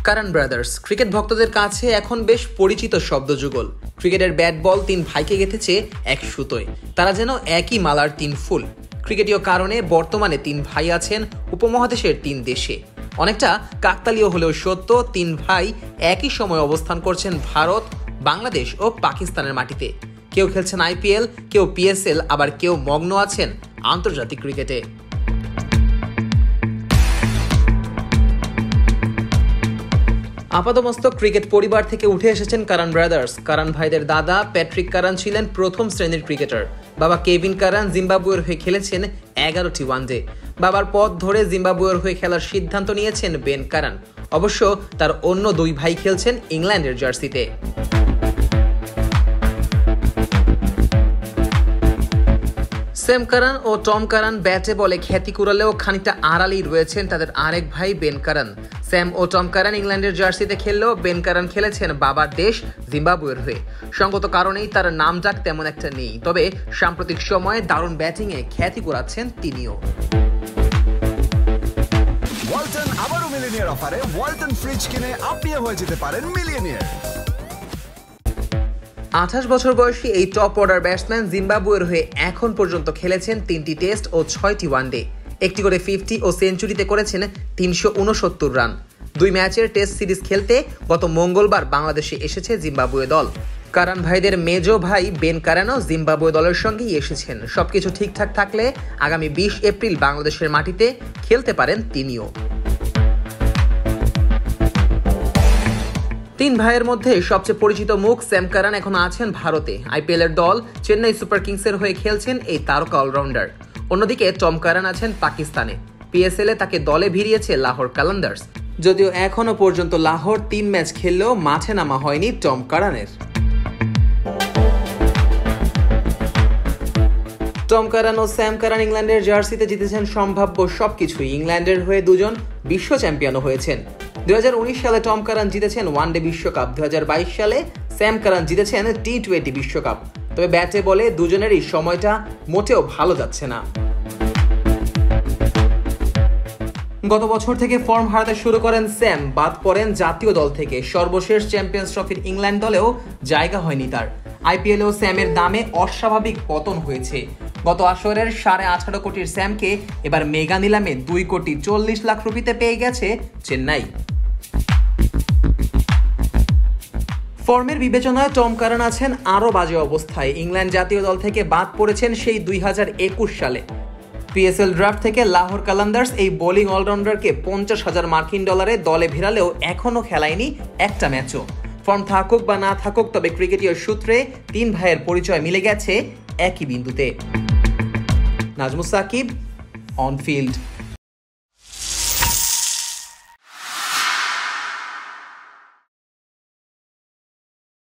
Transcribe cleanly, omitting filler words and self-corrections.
কারান brothers cricket ভক্তদের কাছে এখন বেশ পরিচিত শব্দযুগল। ক্রিকেটের ব্যাট বল তিন ভাইকে গেঁথেছে এক সুতোয়, তারা যেন একই মালার তিন ফুল। ক্রিকেটীয় কারণে বর্তমানে তিন ভাই আছেন উপমহাদেশের তিন দেশে। অনেকটা কাকতালীয় হলেও সত্য, তিন ভাই একই সময় অবস্থান করছেন ভারত, বাংলাদেশ ও পাকিস্তানের মাটিতে। কেউ খেলছেন IPL, কেউ PSL, আবার কেউ মগ্ন আছেন আন্তর্জাতিক ক্রিকেটে। আপাতমস্তক ক্রিকেট পরিবার থেকে উঠে এসেছেন কারান ব্রাদার্স। কারান ভাইদের দাদা প্যাট্রিক কারান ছিলেন প্রথম শ্রেণীর ক্রিকেটার। বাবা কেভিন কারান জিম্বাবুয়ের হয়ে খেলেছেন 11টি ওয়ানডে। বাবার পথ ধরে জিম্বাবুয়ের হয়ে খেলার সিদ্ধান্ত নিয়েছেন বেন কারান। অবশ্য তার অন্য দুই ভাই খেলছেন ইংল্যান্ডের জার্সিতে। স্যাম কারান ও টম কারান ব্যাটে বলে খ্যাতি কুড়ালেও খানিকটা আড়ালেই রয়েছেন তাদের আরেক ভাই বেন কারান। স্যাম ও টম কারান ইংল্যান্ডের জার্সিতে খেললেও বেন কারান খেলেছেন বাবার দেশ জিম্বাবুয়ের হয়ে। সঙ্গত কারণেই তার নামডাক তেমন একটা নেই, তবে সাম্প্রতিক সময়ে দারুণ ব্যাটিংয়ে খ্যাতি কুড়াচ্ছেন তিনিও। ওয়ালটন আবারও মিলিয়নিয়ার অফারে ওয়ালটন ফ্রিজ কিনে আপনিও হয়ে যেতে পারেন মিলিয়নিয়ার। 28 বছর বয়সী এই টপ অর্ডার ব্যাটসম্যান জিম্বাবুয়ের হয়ে এখন পর্যন্ত খেলেছেন 3টি টেস্ট ও 6টি ওয়ানডে। একটি করে 50 ও সেঞ্চুরিতে করেছেন 369 রান। 2 ম্যাচের টেস্ট সিরিজ খেলতে গত মঙ্গলবার বাংলাদেশে এসেছে জিম্বাবুয়ে দল। কারান ভাইদের মেজো ভাই বেন কারানও জিম্বাবুয়ে দলের সঙ্গেই এসেছেন। সবকিছু ঠিকঠাক থাকলে আগামী 20 এপ্রিল বাংলাদেশের মাটিতে খেলতে পারেন তিনিও। তিন ভাইয়ের মধ্যে সবচেয়ে পরিচিত মুখ স্যাম কারান এখন আছেন ভারতে। IPL এর দল চেন্নাই সুপার কিংসের হয়ে খেলছেন এই তারকা অলরাউন্ডার। অন্যদিকে টম কারান আছেন পাকিস্তানে। PSL এ তাকে দলে ভিড়িয়েছে লাহোর কালান্দার্স। যদিও এখনো পর্যন্ত লাহোর 3 ম্যাচ খেললেও মাঠে নামা হয়নি টম কারানের। টম কারান ও স্যাম কারান ইংল্যান্ডের জার্সিতে জিতেছেন সম্ভাব্য সবকিছুই। ইংল্যান্ডের হয়ে দুজন বিশ্ব চ্যাম্পিয়নও হয়েছেন। 2019 সালে টম কারান জিতেছেন ওয়ানডে বিশ্বকাপ, 2022 সালে স্যাম কারান জিতেছেন T20 বিশ্বকাপ। তবে ব্যাটে বলে দুজনেরই সময়টা মোটেও ভালো যাচ্ছে না। গত বছর থেকে ফর্ম হারাতে শুরু করেন স্যাম, বাদ পড়েন জাতীয় দল থেকে। সর্বশেষ চ্যাম্পিয়ন্স ট্রফির ইংল্যান্ড দলেও জায়গা হয়নি তার। IPL এও স্যামের দামে অস্বাভাবিক পতন হয়েছে। গত আসরের 18.5 কোটির স্যামকে এবার মেগা নিলামে 2,40,00,000 রুপিতে পেয়ে গেছে চেন্নাই। ফর্মের বিবেচনায় টম কারান আছেন আরও বাজে অবস্থায়। ইংল্যান্ড জাতীয় দল থেকে বাদ পড়েছেন সেই 2021 সালে। PSL ড্রাফট থেকে লাহোর কালান্দার্স এই বোলিং অলরাউন্ডারকে $50,000 দলে ভিড়ালেও এখনও খেলায়নি একটা ম্যাচও। ফর্ম থাকুক বা না থাকুক, তবে ক্রিকেটীয় সূত্রে তিন ভাইয়ের পরিচয় মিলে গেছে একই বিন্দুতে। Nazmus Sakib, on field.